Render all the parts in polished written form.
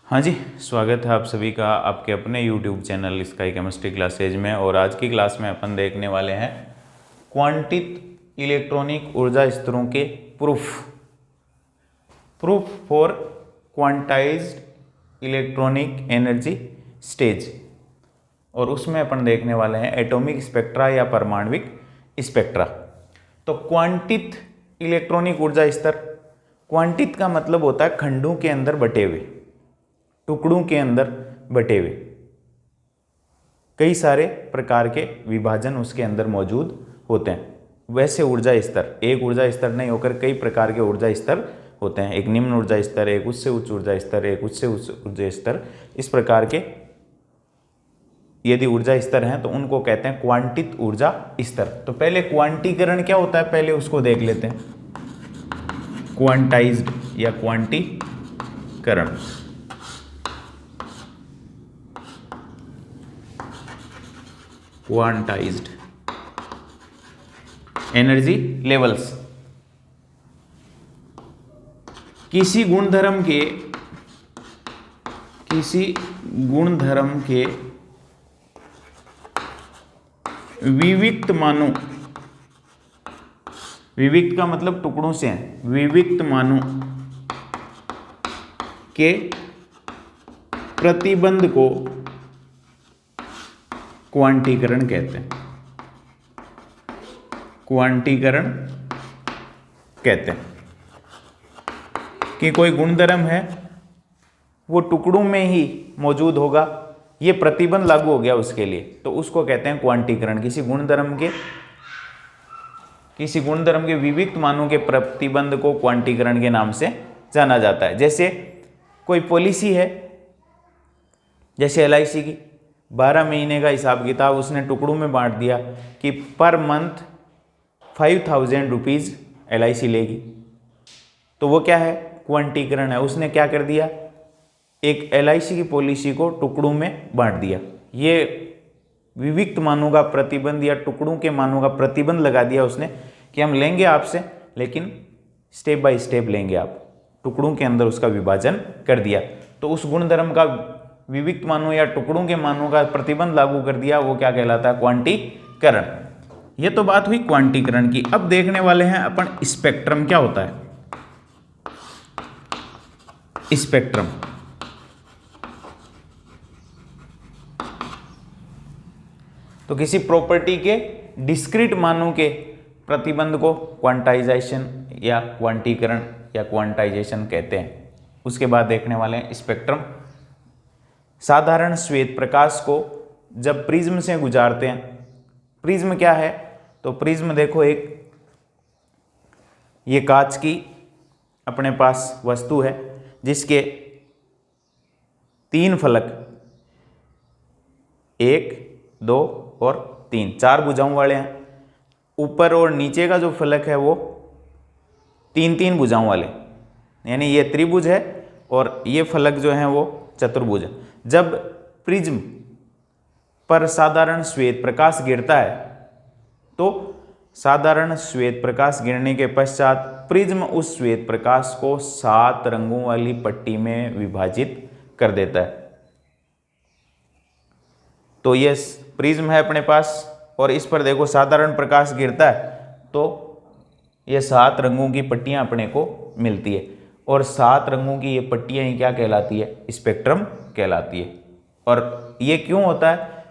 हाँ जी, स्वागत है आप सभी का आपके अपने YouTube channel sky chemistry classes में। और आज की क्लास में अपन देखने वाले हैं क्वांटित इलेक्ट्रॉनिक ऊर्जा स्तरों के proof for quantized electronic energy stage. और उसमें अपन देखने वाले हैं एटॉमिक स्पेक्ट्रा या परमाणविक स्पेक्ट्रा। तो क्वांटित इलेक्ट्रॉनिक ऊर्जा स्तर, क्वांटित का मतलब होता है खंडों के अंदर बटे हुए, टुकड़ों के अंदर बटे हुए, कई सारे प्रकार के विभाजन उसके अंदर मौजूद होते हैं। वैसे ऊर्जा स्तर एक ऊर्जा स्तर नहीं होकर कई प्रकार के ऊर्जा स्तर होते हैं। एक निम्न ऊर्जा स्तर, एक उससे उच्च ऊर्जा स्तर, एक उससे उच्च ऊर्जा स्तर। इस प्रकार के यदि ऊर्जा स्तर हैं तो उनको कहते हैं क्वांटित ऊर्जा स्तर। तो पहले क्वांटीकरण क्या होता है, पहले उसको देख लेते हैं। क्वांटाइज्ड या क्वांटीकरण, क्वांटाइज्ड एनर्जी लेवल्स किसी गुणधर्म के विविक्त मानों, विविक्त का मतलब टुकड़ों से हैं, विविक्त मानों के प्रतिबंध को क्वांटीकरण कहते हैं। क्वांटीकरण कहते हैं कि कोई गुणधर्म है वो टुकड़ों में ही मौजूद होगा, ये प्रतिबंध लागू हो गया उसके लिए, तो उसको कहते हैं क्वांटीकरण। किसी गुणधर्म के विविक्त मानों के प्रतिबंध को क्वांटीकरण के नाम से जाना जाता है। जैसे कोई पॉलिसी है, जैसे LIC की 12 महीने का हिसाब किताब उसने टुकड़ों में बांट दिया कि पर मंथ 5000 रुपीज़ LIC लेगी, तो वो क्या है, क्वांटीकरण है। उसने क्या कर दिया, एक LIC की पॉलिसी को टुकड़ों में बांट दिया। ये विविक्त मानों का प्रतिबंध या टुकड़ों के मानों का प्रतिबंध लगा दिया उसने कि हम लेंगे आपसे, लेकिन स्टेप बाय स्टेप लेंगे, आप टुकड़ों के अंदर उसका विभाजन कर दिया। तो उस गुणधर्म का विविक्त मानों या टुकड़ों के मानों का प्रतिबंध लागू कर दिया, वो क्या कहलाता है, क्वांटीकरण। ये तो बात हुई क्वांटीकरण की। अब देखने वाले हैं अपन स्पेक्ट्रम क्या होता है। स्पेक्ट्रम तो किसी प्रॉपर्टी के डिस्क्रीट मानों के प्रतिबंध को क्वांटाइजेशन या क्वांटीकरण या क्वांटाइजेशन कहते हैं। उसके बाद देखने वाले हैं स्पेक्ट्रम। साधारण श्वेत प्रकाश को जब प्रिज्म से गुजारते हैं, प्रिज्म क्या है, तो प्रिज्म देखो, एक ये कांच की अपने पास वस्तु है जिसके 3 फलक, 1, 2 और 3, 4 भुजाओं वाले हैं। ऊपर और नीचे का जो फलक है वो 3-3 भुजाओं वाले, यानी ये त्रिभुज है और ये फलक जो है वो चतुर्भुज है। जब प्रिज्म पर साधारण श्वेत प्रकाश गिरता है तो साधारण श्वेत प्रकाश गिरने के पश्चात प्रिज्म उस श्वेत प्रकाश को 7 रंगों वाली पट्टी में विभाजित कर देता है। तो ये प्रिज्म है अपने पास और इस पर देखो साधारण प्रकाश गिरता है तो ये 7 रंगों की पट्टियां अपने को मिलती है, और 7 रंगों की ये पट्टियां ही क्या कहलाती है, स्पेक्ट्रम कहलाती है। और ये क्यों होता है,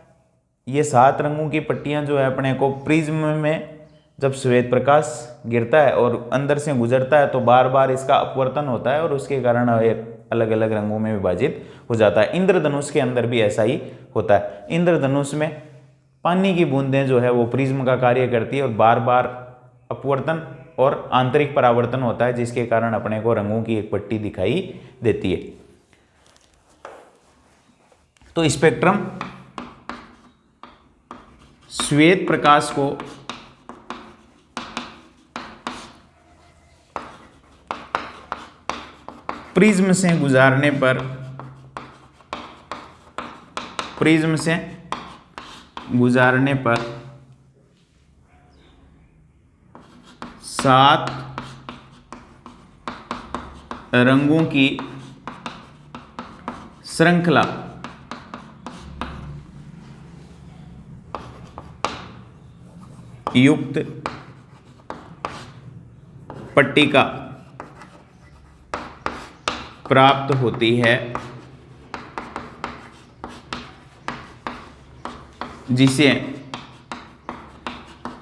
ये 7 रंगों की पट्टियां जो है अपने को प्रिज्म में जब श्वेत प्रकाश गिरता है और अंदर से गुजरता है तो बार बार इसका अपवर्तन होता है और उसके कारण ये अलग अलग रंगों में विभाजित हो जाता है। इंद्रधनुष के अंदर भी ऐसा ही होता है। इंद्रधनुष में पानी की बूंदें जो है वो प्रिज्म का कार्य करती है और बार बार अपवर्तन और आंतरिक परावर्तन होता है, जिसके कारण अपने को रंगों की एक पट्टी दिखाई देती है। तो स्पेक्ट्रम श्वेत प्रकाश को प्रिज्म से गुजारने पर, प्रिज्म से गुजारने पर 7 रंगों की श्रृंखला युक्त पट्टिका प्राप्त होती है जिसे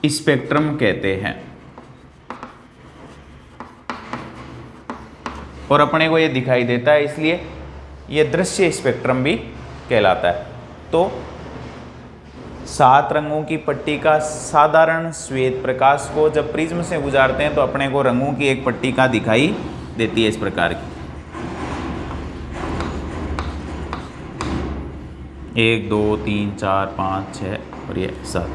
स्पेक्ट्रम कहते हैं। और अपने को ये दिखाई देता है, इसलिए ये दृश्य स्पेक्ट्रम भी कहलाता है। तो 7 रंगों की पट्टिका साधारण श्वेत प्रकाश को जब प्रिज्म से गुजारते हैं तो अपने को रंगों की एक पट्टिका दिखाई देती है इस प्रकार की। 1 2 3 4 5 6 और ये 7।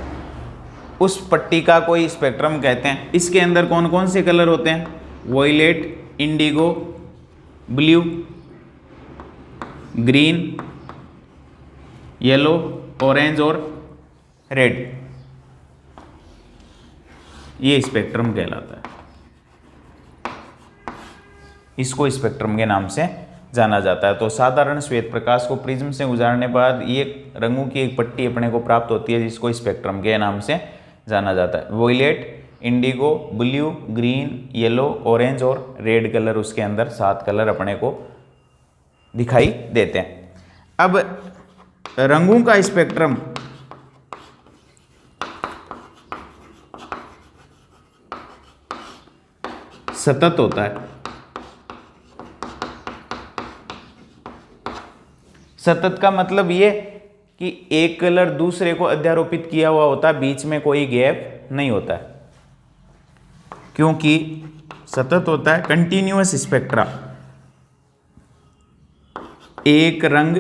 उस पट्टिका को ही स्पेक्ट्रम कहते हैं। इसके अंदर कौन कौन से कलर होते हैं? Violet, indigo, blue, green, yellow, orange और रेड। ये स्पेक्ट्रम कहलाता है। इसको स्पेक्ट्रम के नाम से जाना जाता है। तो साधारण श्वेत प्रकाश को प्रिज्म से गुजारने के बाद ये रंगों की एक पट्टी अपने को प्राप्त होती है जिसको स्पेक्ट्रम के नाम से जाना जाता है। Violet, indigo, blue, green, yellow, orange और रेड कलर, उसके अंदर 7 कलर अपने को दिखाई देते हैं। अब रंगों का स्पेक्ट्रम सतत होता है। सतत का मतलब ये कि एक कलर दूसरे को अध्यारोपित किया हुआ होता है, बीच में कोई गैप नहीं होता है, क्योंकि सतत होता है। कंटिन्यूअस स्पेक्ट्रा, एक रंग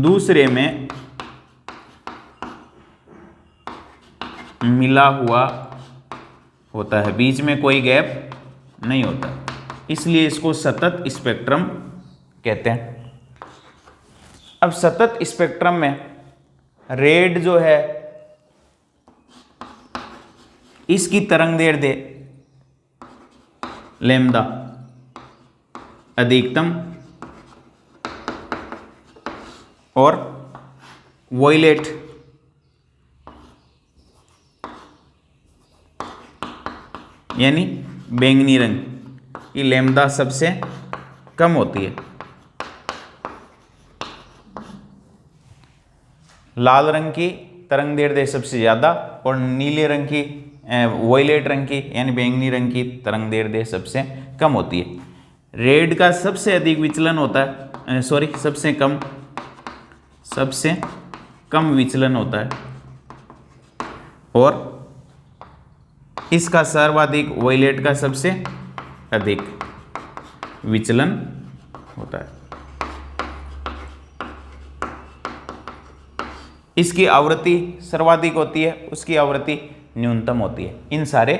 दूसरे में मिला हुआ होता है, बीच में कोई गैप नहीं होता, इसलिए इसको सतत स्पेक्ट्रम कहते हैं। अब सतत स्पेक्ट्रम में रेड जो है इसकी तरंगदैर्ध्य लैम्डा अधिकतम और वॉयलेट यानी बैंगनी रंग की लैम्डा सबसे कम होती है। लाल रंग की तरंगदैर्ध्य सबसे ज़्यादा और नीले रंग की वॉयलेट रंग की यानी बैंगनी रंग की तरंगदैर्ध्य सबसे कम होती है। रेड का सबसे अधिक विचलन होता है, सबसे कम विचलन होता है और इसका सर्वाधिक वॉयलेट का सबसे अधिक विचलन होता है। इसकी आवृत्ति सर्वाधिक होती है, उसकी आवृत्ति न्यूनतम होती है इन सारे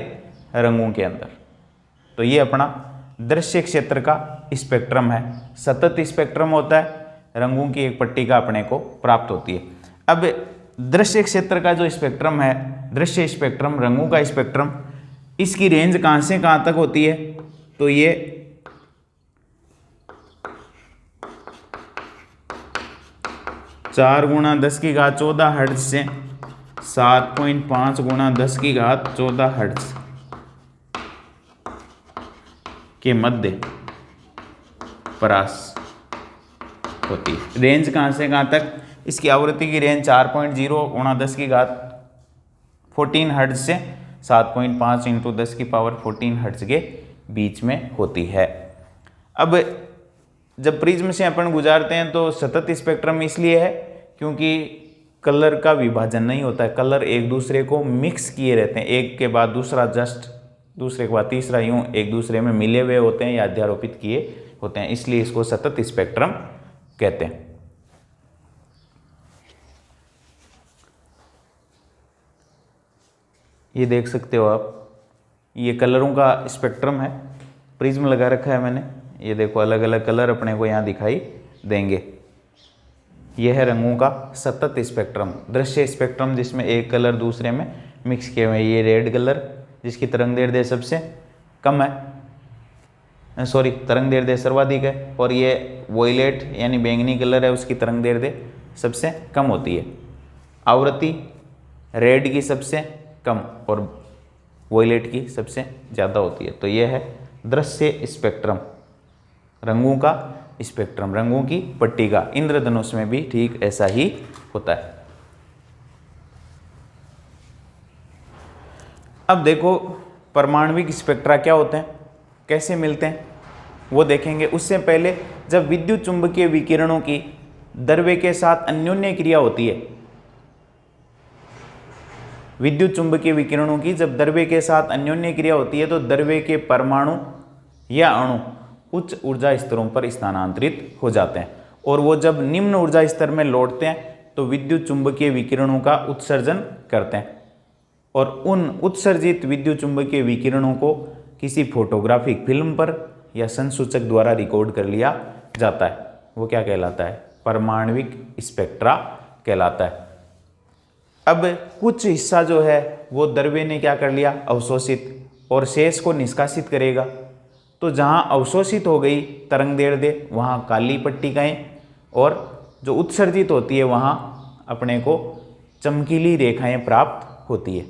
रंगों के अंदर। तो ये अपना दृश्य क्षेत्र का स्पेक्ट्रम है। सतत स्पेक्ट्रम होता है, रंगों की एक पट्टिका अपने को प्राप्त होती है। अब दृश्य क्षेत्र का जो स्पेक्ट्रम है, दृश्य स्पेक्ट्रम, रंगों का स्पेक्ट्रम, इसकी रेंज कहाँ से कहाँ तक होती है? तो ये 4 × 10⁻14 हर्ट्ज से 7.5 × 10⁻14 हर्ट्ज के मध्य परास होती है। रेंज कहाँ से कहाँ तक? इसकी आवृत्ति की रेंज 4.0 × 10⁻14 हर्ट्ज से 7.5 × 10⁻14 हर्ट्ज के बीच में होती है। अब जब प्रिज्म से अपन गुजारते हैं तो सतत स्पेक्ट्रम इसलिए है क्योंकि कलर का विभाजन नहीं होता है, कलर एक दूसरे को मिक्स किए रहते हैं, एक के बाद दूसरा, जस्ट दूसरे के बाद तीसरा, यूं एक दूसरे में मिले हुए होते हैं या अध्यारोपित किए होते हैं, इसलिए इसको सतत स्पेक्ट्रम कहते हैं। ये देख सकते हो आप, ये कलरों का स्पेक्ट्रम है, प्रिज्म लगा रखा है मैंने, ये देखो अलग अलग कलर अपने को यहाँ दिखाई देंगे। यह है रंगों का सतत स्पेक्ट्रम, दृश्य स्पेक्ट्रम, जिसमें एक कलर दूसरे में मिक्स किए हुए हैं। ये रेड कलर जिसकी तरंगदैर्ध्य सबसे कम है, सॉरी तरंग दैर्ध्य सर्वाधिक है, और ये वॉयलेट यानी बैंगनी कलर है उसकी तरंग दैर्ध्य सबसे कम होती है। आवृत्ति रेड की सबसे कम और वॉयलेट की सबसे ज़्यादा होती है। तो यह है दृश्य स्पेक्ट्रम, रंगों का स्पेक्ट्रम, रंगों की पट्टिका। इंद्रधनुष में भी ठीक ऐसा ही होता है। अब देखो परमाणविक स्पेक्ट्रा क्या होते हैं, कैसे मिलते हैं, वो देखेंगे। उससे पहले जब विद्युत चुंबकीय विकिरणों की द्रव्य के साथ अन्योन्य क्रिया होती है, विद्युत चुंबकीय विकिरणों की जब द्रव्य के साथ अन्योन्य क्रिया होती है तो द्रव्य के परमाणु या अणु उच्च ऊर्जा स्तरों पर स्थानांतरित हो जाते हैं, और वो जब निम्न ऊर्जा स्तर में लौटते हैं तो विद्युत चुंबकीय विकिरणों का उत्सर्जन करते हैं, और उन उत्सर्जित विद्युत चुंबकीय विकिरणों को किसी फोटोग्राफिक फिल्म पर या संसूचक द्वारा रिकॉर्ड कर लिया जाता है। वो क्या कहलाता है, परमाणविक स्पेक्ट्रा कहलाता है। अब कुछ हिस्सा जो है वो द्रव्य ने क्या कर लिया, अवशोषित, और शेष को निष्कासित करेगा। तो जहाँ अवशोषित हो गई तरंग दैर्ध्य वहाँ काली पट्टिकाएँ, और जो उत्सर्जित होती है वहाँ अपने को चमकीली रेखाएं प्राप्त होती है।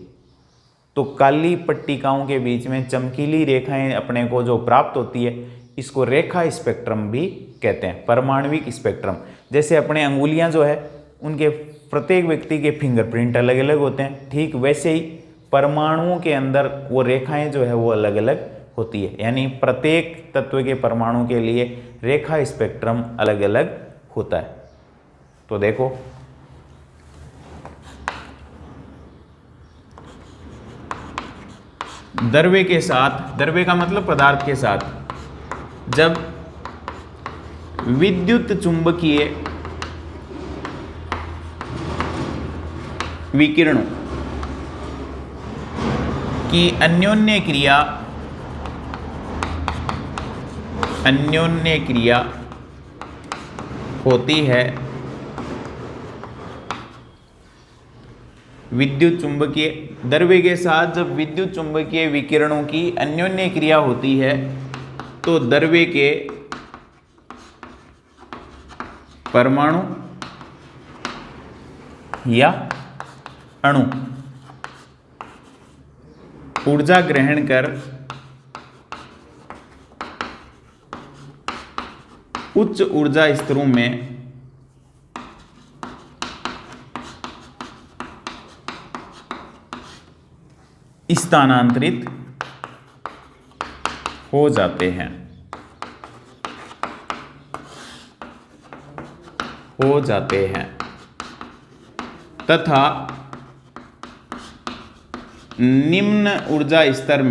तो काली पट्टिकाओं के बीच में चमकीली रेखाएं अपने को जो प्राप्त होती है इसको रेखा स्पेक्ट्रम भी कहते हैं, परमाणविक स्पेक्ट्रम। जैसे अपने अंगुलियां जो है उनके प्रत्येक व्यक्ति के फिंगरप्रिंट अलग अलग होते हैं, ठीक वैसे ही परमाणुओं के अंदर वो रेखाएं जो है वो अलग अलग होती है, यानी प्रत्येक तत्व के परमाणु के लिए रेखा स्पेक्ट्रम अलग अलग होता है। तो देखो द्रव्य के साथ, द्रव्य का मतलब पदार्थ के साथ, जब विद्युत चुंबकीय विकिरणों की अन्योन्य क्रिया होती है, विद्युत चुंबकीय द्रव्य के साथ जब विद्युत चुंबकीय विकिरणों की अन्योन्य क्रिया होती है तो द्रव्य के परमाणु या अणु ऊर्जा ग्रहण कर उच्च ऊर्जा स्तरों में स्थानांतरित हो जाते हैं, तथा निम्न ऊर्जा स्तर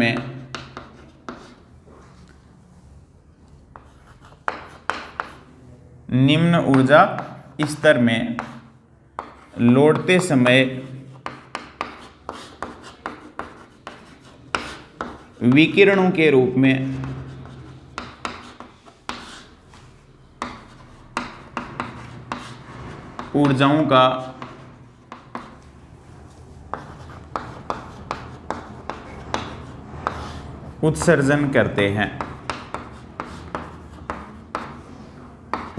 में लौटते समय विकिरणों के रूप में ऊर्जाओं का उत्सर्जन करते हैं।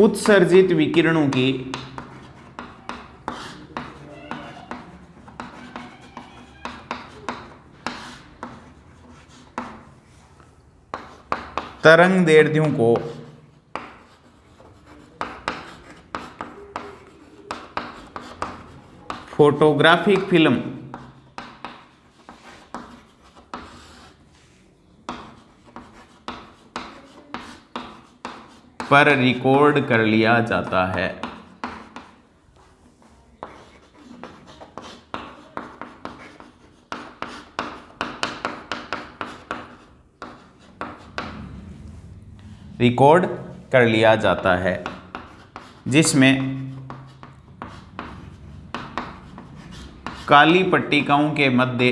उत्सर्जित विकिरणों की तरंग दैर्ध्यों को फोटोग्राफिक फिल्म पर रिकॉर्ड कर लिया जाता है। रिकॉर्ड कर लिया जाता है जिसमें काली पट्टिकाओं के मध्य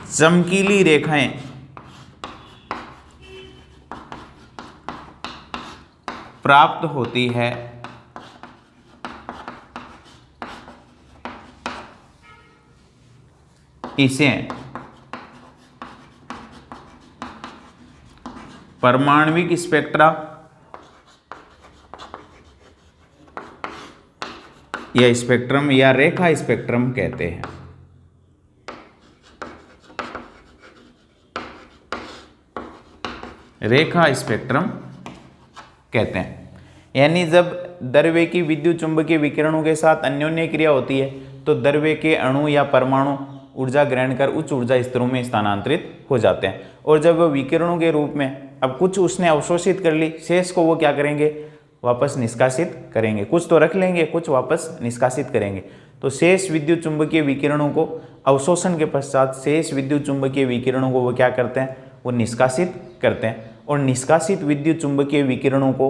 चमकीली रेखाएं प्राप्त होती है इसे परमाणविक स्पेक्ट्रा या स्पेक्ट्रम या रेखा स्पेक्ट्रम कहते हैं। रेखा स्पेक्ट्रम कहते हैं। यानी जब द्रव्य की विद्युत चुंबकीय विकिरणों के साथ अन्योन्य क्रिया होती है तो द्रव्य के अणु या परमाणु ऊर्जा ग्रहण कर उच्च ऊर्जा स्तरों में स्थानांतरित हो जाते हैं। और जब वह विकिरणों के रूप में अब कुछ उसने अवशोषित कर ली, शेष को वो क्या करेंगे, वापस निष्कासित करेंगे। कुछ तो रख लेंगे, कुछ वापस निष्कासित करेंगे। तो शेष विद्युत चुंबकीय विकिरणों को अवशोषण के पश्चात शेष विद्युत चुंबकीय विकिरणों को वो क्या करते हैं, वो निष्कासित करते हैं। और निष्कासित विद्युत चुंबकीय विकिरणों को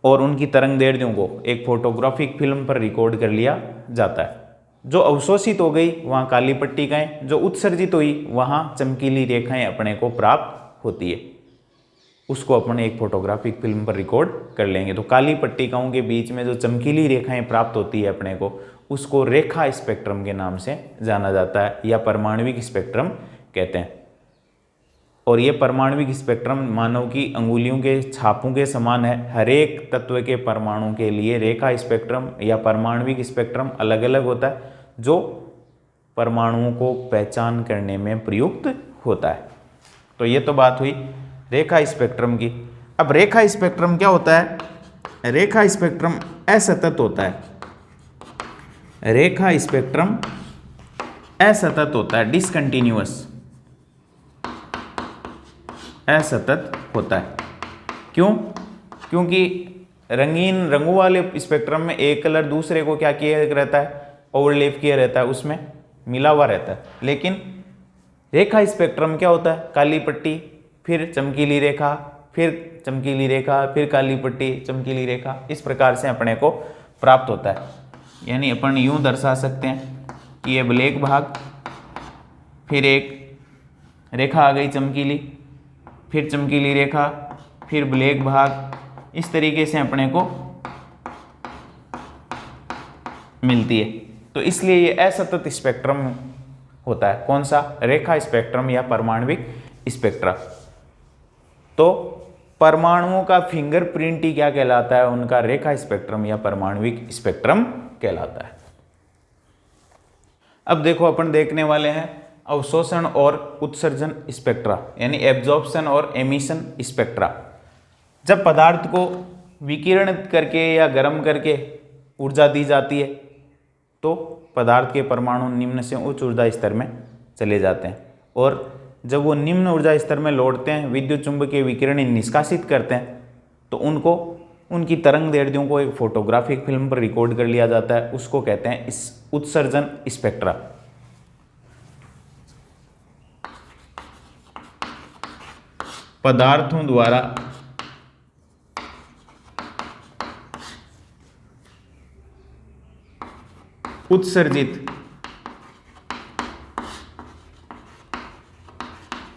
और उनकी तरंगदैर्ध्यों को एक फोटोग्राफिक फिल्म पर रिकॉर्ड कर लिया जाता है। जो अवशोषित हो गई वहाँ काली पट्टिकाएं, जो उत्सर्जित हुई वहाँ चमकीली रेखाएं अपने को प्राप्त होती है, उसको अपन एक फोटोग्राफिक फिल्म पर रिकॉर्ड कर लेंगे। तो काली पट्टिकाओं के बीच में जो चमकीली रेखाएं प्राप्त होती है अपने को, उसको रेखा स्पेक्ट्रम के नाम से जाना जाता है या परमाणविक स्पेक्ट्रम कहते हैं। और ये परमाणविक स्पेक्ट्रम मानव की अंगुलियों के छापों के समान है। हर एक तत्व के परमाणु के लिए रेखा स्पेक्ट्रम या परमाणविक स्पेक्ट्रम अलग अलग होता है, जो परमाणुओं को पहचान करने में प्रयुक्त होता है। तो ये तो बात हुई रेखा स्पेक्ट्रम की। अब रेखा स्पेक्ट्रम क्या होता है? रेखा स्पेक्ट्रम असतत होता है। रेखा स्पेक्ट्रम असतत होता है, डिसकंटिन्यूअस, असतत होता है। क्यों? क्योंकि रंगीन रंगों वाले स्पेक्ट्रम में एक कलर दूसरे को क्या किया रहता है, ओवरलैप किया रहता है, उसमें मिला हुआ रहता है। लेकिन रेखा स्पेक्ट्रम क्या होता है? काली पट्टी, फिर चमकीली रेखा, फिर चमकीली रेखा, फिर काली पट्टी, चमकीली रेखा, इस प्रकार से अपने को प्राप्त होता है। यानी अपन यूं दर्शा सकते हैं कि ये ब्लैक भाग, फिर एक रेखा आ गई चमकीली, फिर चमकीली रेखा, फिर ब्लैक भाग, इस तरीके से अपने को मिलती है। तो इसलिए ये असतत स्पेक्ट्रम होता है। कौन सा? रेखा स्पेक्ट्रम या परमाणविक स्पेक्ट्रा। तो परमाणुओं का फिंगरप्रिंट ही क्या कहलाता है? उनका रेखा स्पेक्ट्रम या परमाणविक स्पेक्ट्रम कहलाता है। अब देखो अपन देखने वाले हैं अवशोषण और उत्सर्जन स्पेक्ट्रा, यानी एब्जॉर्प्शन और एमिशन स्पेक्ट्रा। जब पदार्थ को विकिरणित करके या गर्म करके ऊर्जा दी जाती है तो पदार्थ के परमाणु निम्न से उच्च ऊर्जा स्तर में चले जाते हैं। और जब वो निम्न ऊर्जा स्तर में लौटते हैं, विद्युत चुंबकीय विकिरण निष्कासित करते हैं, तो उनको उनकी तरंगदैर्ध्यों को एक फोटोग्राफिक फिल्म पर रिकॉर्ड कर लिया जाता है। उसको कहते हैं इस उत्सर्जन स्पेक्ट्रा। पदार्थों द्वारा उत्सर्जित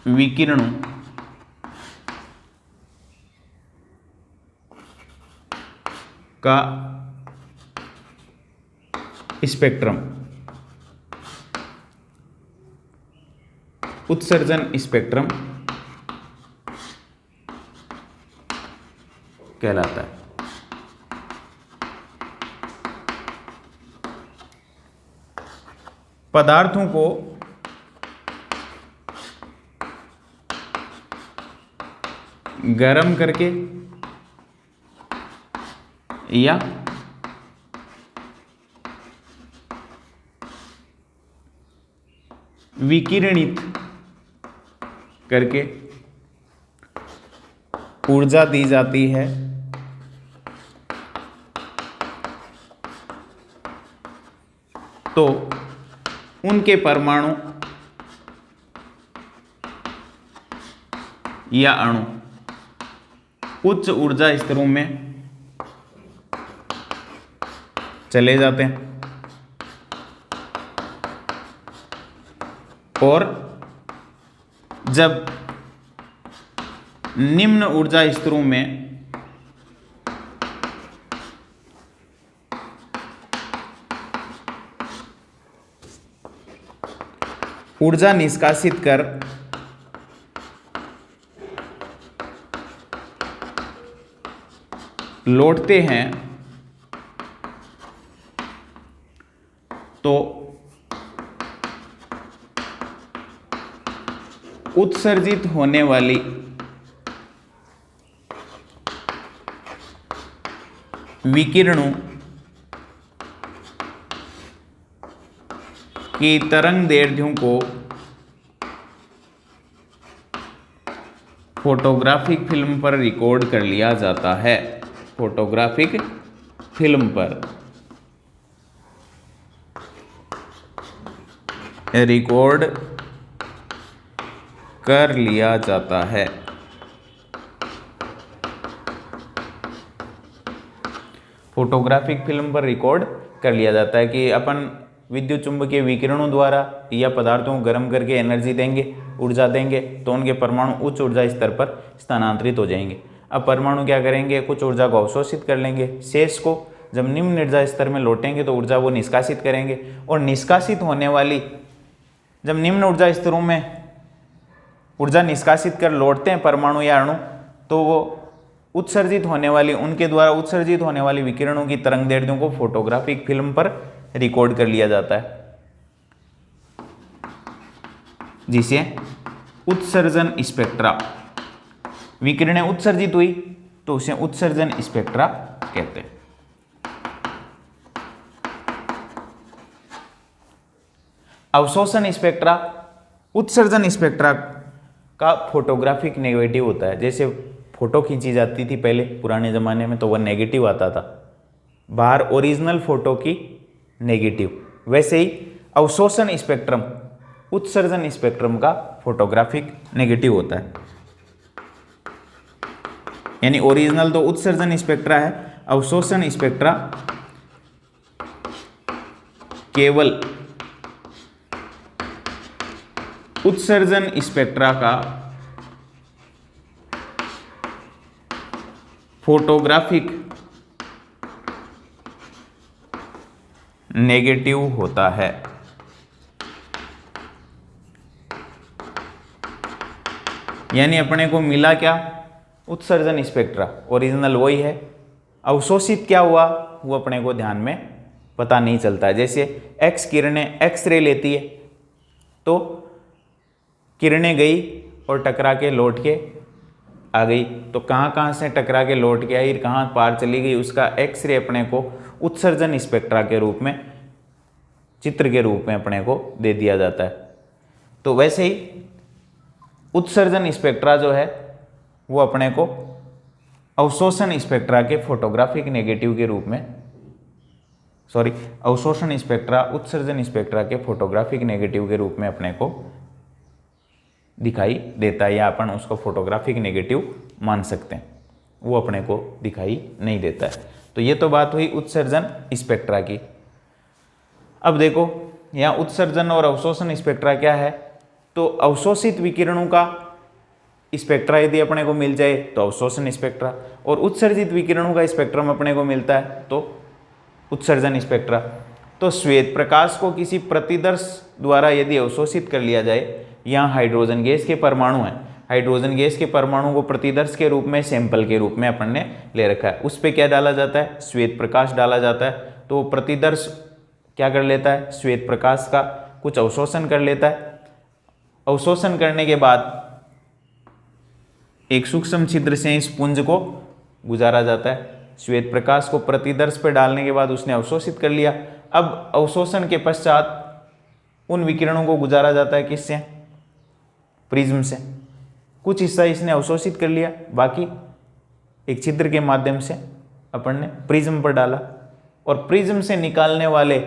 विकिरणों का स्पेक्ट्रम उत्सर्जन स्पेक्ट्रम कहलाता है। पदार्थों को गरम करके या विकिरणित करके ऊर्जा दी जाती है तो उनके परमाणु या अणु उच्च ऊर्जा स्तरों में चले जाते हैं और जब निम्न ऊर्जा स्तरों में ऊर्जा निष्कासित कर लौटते हैं तो उत्सर्जित होने वाली विकिरणों की तरंगदैर्ध्यों को फोटोग्राफिक फिल्म पर रिकॉर्ड कर लिया जाता है। फोटोग्राफिक फिल्म पर रिकॉर्ड कर लिया जाता है। फोटोग्राफिक फिल्म पर रिकॉर्ड कर लिया जाता है कि अपन विद्युत चुंबकीय विकिरणों द्वारा या पदार्थों को गर्म करके एनर्जी देंगे, ऊर्जा देंगे, तो उनके परमाणु उच्च ऊर्जा स्तर पर स्थानांतरित हो जाएंगे। अब परमाणु क्या करेंगे, कुछ ऊर्जा को अवशोषित कर लेंगे, शेष को जब निम्न ऊर्जा स्तर में लौटेंगे तो ऊर्जा वो निष्कासित करेंगे, और निष्कासित होने वाली जब निम्न ऊर्जा स्तरों में ऊर्जा निष्कासित कर लौटते हैं परमाणु या अणु, तो वो उत्सर्जित होने वाली उनके द्वारा उत्सर्जित होने वाली विकिरणों की तरंगदैर्ध्यों को फोटोग्राफिक फिल्म पर रिकॉर्ड कर लिया जाता है, जिसे उत्सर्जन स्पेक्ट्रा, विकिरणें उत्सर्जित हुई तो उसे उत्सर्जन स्पेक्ट्रा कहते हैं। अवशोषण स्पेक्ट्रा, उत्सर्जन स्पेक्ट्रा का फोटोग्राफिक नेगेटिव होता है। जैसे फोटो खींची जाती थी पहले पुराने ज़माने में तो वह नेगेटिव आता था, बाहर ओरिजिनल फोटो की नेगेटिव, वैसे ही अवशोषण स्पेक्ट्रम उत्सर्जन स्पेक्ट्रम का फोटोग्राफिक नेगेटिव होता है। यानी ओरिजिनल तो उत्सर्जन स्पेक्ट्रा है, अवशोषण स्पेक्ट्रा केवल उत्सर्जन स्पेक्ट्रा का फोटोग्राफिक नेगेटिव होता है। यानी अपने को मिला क्या, उत्सर्जन स्पेक्ट्रा, ओरिजिनल वही है, अवशोषित क्या हुआ वो अपने को ध्यान में पता नहीं चलता है। जैसे एक्स किरणें एक्सरे लेती है तो किरणें गई और टकरा के लौट के आ गई, तो कहाँ से टकरा के लौट के आई, कहाँ पार चली गई, उसका एक्सरे अपने को उत्सर्जन स्पेक्ट्रा के रूप में, चित्र के रूप में अपने को दे दिया जाता है। तो वैसे ही उत्सर्जन स्पेक्ट्रा जो है वो अपने को अवशोषण स्पेक्ट्रा के फोटोग्राफिक नेगेटिव के रूप में, अवशोषण स्पेक्ट्रा उत्सर्जन स्पेक्ट्रा के फोटोग्राफिक नेगेटिव के रूप में अपने को दिखाई देता है, या अपन उसको फोटोग्राफिक नेगेटिव मान सकते हैं, वो अपने को दिखाई नहीं देता है। तो ये तो बात हुई उत्सर्जन स्पेक्ट्रा की। अब देखो यहाँ उत्सर्जन और अवशोषण स्पेक्ट्रा क्या है, तो अवशोषित विकिरणों का स्पेक्ट्रा यदि अपने को मिल जाए तो अवशोषण स्पेक्ट्रा, और उत्सर्जित विकिरणों का स्पेक्ट्रम अपने को मिलता है तो उत्सर्जन स्पेक्ट्रा। तो श्वेत प्रकाश को किसी प्रतिदर्श द्वारा यदि अवशोषित कर लिया जाए, यहाँ हाइड्रोजन गैस के परमाणु हैं, हाइड्रोजन गैस के परमाणु को प्रतिदर्श के रूप में, सैंपल के रूप में अपन ने ले रखा है, उस पर क्या डाला जाता है, श्वेत प्रकाश डाला जाता है। तो प्रतिदर्श क्या कर लेता है, श्वेत प्रकाश का कुछ अवशोषण कर लेता है, अवशोषण करने के बाद एक सूक्ष्म छिद्र से इस पुंज को गुजारा जाता है। श्वेत प्रकाश को प्रतिदर्श पर डालने के बाद उसने अवशोषित कर लिया। अब अवशोषण के पश्चात उन विकिरणों को गुजारा जाता है किससे, प्रिज्म से। कुछ हिस्सा इसने अवशोषित कर लिया, बाकी एक छिद्र के माध्यम से अपन ने प्रिज्म पर डाला, और प्रिज्म से निकालने वाले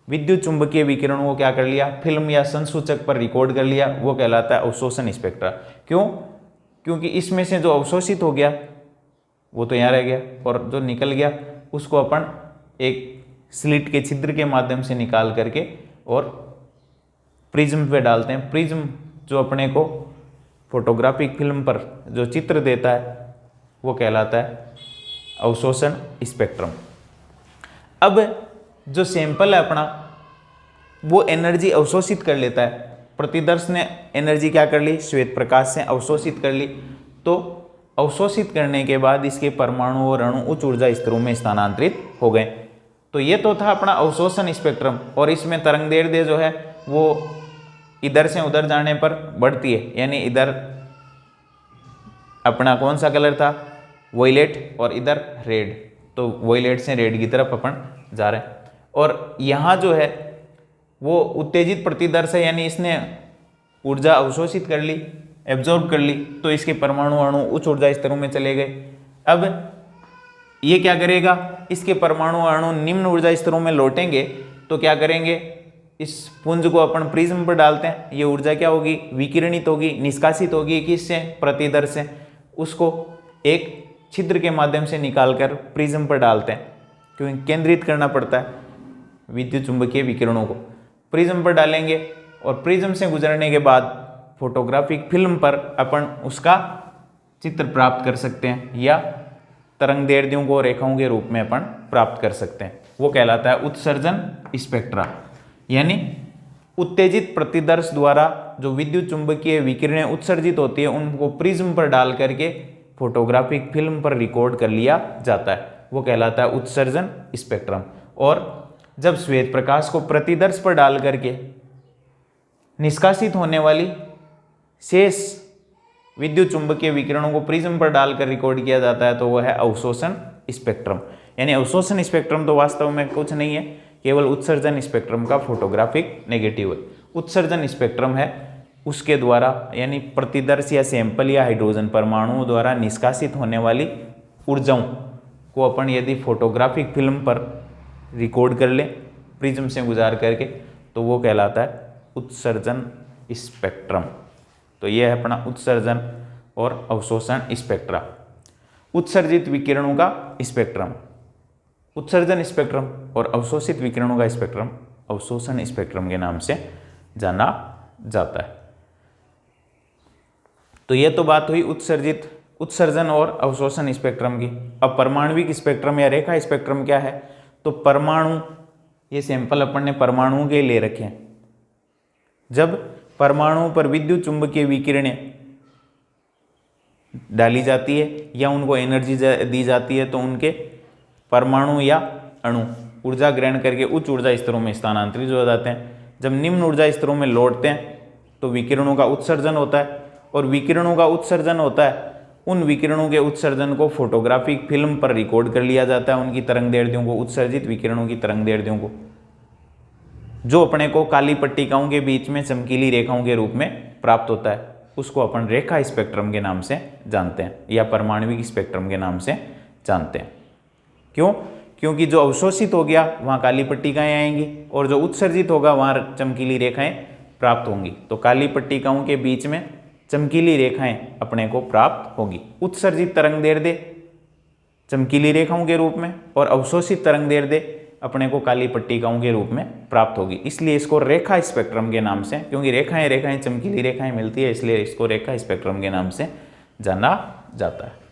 विद्युत चुंबकीय विकिरणों को क्या कर लिया, फिल्म या संसूचक पर रिकॉर्ड कर लिया, वो कहलाता है अवशोषण स्पेक्ट्रा। क्यों, क्योंकि इसमें से जो अवशोषित हो गया वो तो यहाँ रह गया, और जो निकल गया उसको अपन एक स्लिट के छिद्र के माध्यम से निकाल करके और प्रिज्म पे डालते हैं। प्रिज्म जो अपने को फोटोग्राफिक फिल्म पर जो चित्र देता है वो कहलाता है अवशोषण स्पेक्ट्रम। अब जो सैंपल है अपना वो एनर्जी अवशोषित कर लेता है, प्रतिदर्श ने एनर्जी क्या कर ली, श्वेत प्रकाश से अवशोषित कर ली। तो अवशोषित करने के बाद इसके परमाणु और अणु उच्च ऊर्जा स्तरों में स्थानांतरित हो गए। तो ये तो था अपना अवशोषण स्पेक्ट्रम, और इसमें तरंगदैर्ध्य जो है वो इधर से उधर जाने पर बढ़ती है, यानी इधर अपना कौन सा कलर था, वॉयलेट, और इधर रेड, तो वॉयलेट से रेड की तरफ अपन जा रहे हैं। और यहाँ जो है वो उत्तेजित प्रतिदर्श है, यानी इसने ऊर्जा अवशोषित कर ली, एब्जॉर्ब कर ली, तो इसके परमाणु अणु उच्च ऊर्जा स्तरों में चले गए। अब ये क्या करेगा, इसके परमाणु अणु निम्न ऊर्जा स्तरों में लौटेंगे, तो क्या करेंगे, इस पुंज को अपन प्रिज्म पर डालते हैं, ये ऊर्जा क्या होगी, विकिरणित होगी, निष्कासित होगी, किससे, प्रतिदर्श से। उसको एक छिद्र के माध्यम से निकालकर प्रिज्म पर डालते हैं, क्योंकि केंद्रित करना पड़ता है विद्युत चुंबकीय विकिरणों को। प्रिज्म पर डालेंगे और प्रिज्म से गुजरने के बाद फोटोग्राफिक फिल्म पर अपन उसका चित्र प्राप्त कर सकते हैं, या तरंगदैर्ध्यों को रेखाओं के रूप में अपन प्राप्त कर सकते हैं। वो कहलाता है उत्सर्जन स्पेक्ट्रा, यानी उत्तेजित प्रतिदर्श द्वारा जो विद्युत चुंबकीय विकिरणें उत्सर्जित होती है उनको प्रिज्म पर डाल करके फोटोग्राफिक फिल्म पर रिकॉर्ड कर लिया जाता है, वो कहलाता है उत्सर्जन स्पेक्ट्रम। और जब श्वेत प्रकाश को प्रतिदर्श पर डाल करके निष्कासित होने वाली शेष विद्युत चुंबकीय विकिरणों को प्रिज्म पर डालकर रिकॉर्ड किया जाता है, तो वह है अवशोषण स्पेक्ट्रम। यानी अवशोषण स्पेक्ट्रम तो वास्तव में कुछ नहीं है, केवल उत्सर्जन स्पेक्ट्रम का फोटोग्राफिक नेगेटिव है। उत्सर्जन स्पेक्ट्रम है उसके द्वारा, यानी प्रतिदर्श या सैंपल या हाइड्रोजन परमाणुओं द्वारा निष्कासित होने वाली ऊर्जाओं को अपन यदि फोटोग्राफिक फिल्म पर रिकॉर्ड कर लें प्रिज्म से गुजार करके, तो वो कहलाता है उत्सर्जन स्पेक्ट्रम। तो ये है अपना उत्सर्जन और अवशोषण स्पेक्ट्रा। उत्सर्जित विकिरणों का स्पेक्ट्रम, उत्सर्जन स्पेक्ट्रम और अवशोषित विकिरणों का स्पेक्ट्रम अवशोषण स्पेक्ट्रम के नाम से जाना जाता है। तो ये तो बात हुई उत्सर्जन और अवशोषण स्पेक्ट्रम की। अब परमाणविक स्पेक्ट्रम या रेखा स्पेक्ट्रम क्या है, तो परमाणु, ये सैंपल अपन ने परमाणुओं के ले रखे हैं। जब परमाणुओं पर विद्युत चुंबकीय विकिरणें डाली जाती है या उनको एनर्जी दी जाती है, तो उनके परमाणु या अणु ऊर्जा ग्रहण करके उच्च ऊर्जा स्तरों में स्थानांतरित हो जाते हैं। जब निम्न ऊर्जा स्तरों में लौटते हैं तो विकिरणों का उत्सर्जन होता है, और विकिरणों का उत्सर्जन होता है, उन विकिरणों के उत्सर्जन को फोटोग्राफिक फिल्म पर रिकॉर्ड कर लिया जाता है, उनकी तरंगदैर्ध्यों को, उत्सर्जित विकिरणों की तरंगदैर्ध्यों को, जो अपने को काली पट्टिकाओं के बीच में चमकीली रेखाओं के रूप में प्राप्त होता है, उसको अपन रेखा स्पेक्ट्रम के नाम से जानते हैं या परमाणविक स्पेक्ट्रम के नाम से जानते हैं। क्यों? क्योंकि जो अवशोषित हो गया वहाँ काली पट्टिकाएं आएंगी, और जो उत्सर्जित होगा वहाँ चमकीली रेखाएं प्राप्त होंगी। तो काली पट्टिकाओं के बीच में चमकीली रेखाएं अपने को प्राप्त होगी। उत्सर्जित तरंगदैर्ध्य चमकीली रेखाओं के रूप में, और अवशोषित तरंगदैर्ध्य अपने को काली पट्टिकाओं के रूप में प्राप्त होगी। इसलिए इसको रेखा स्पेक्ट्रम के नाम से, क्योंकि रेखाएं चमकीली रेखाएं मिलती है, इसलिए इसको रेखा स्पेक्ट्रम के नाम से जाना जाता है।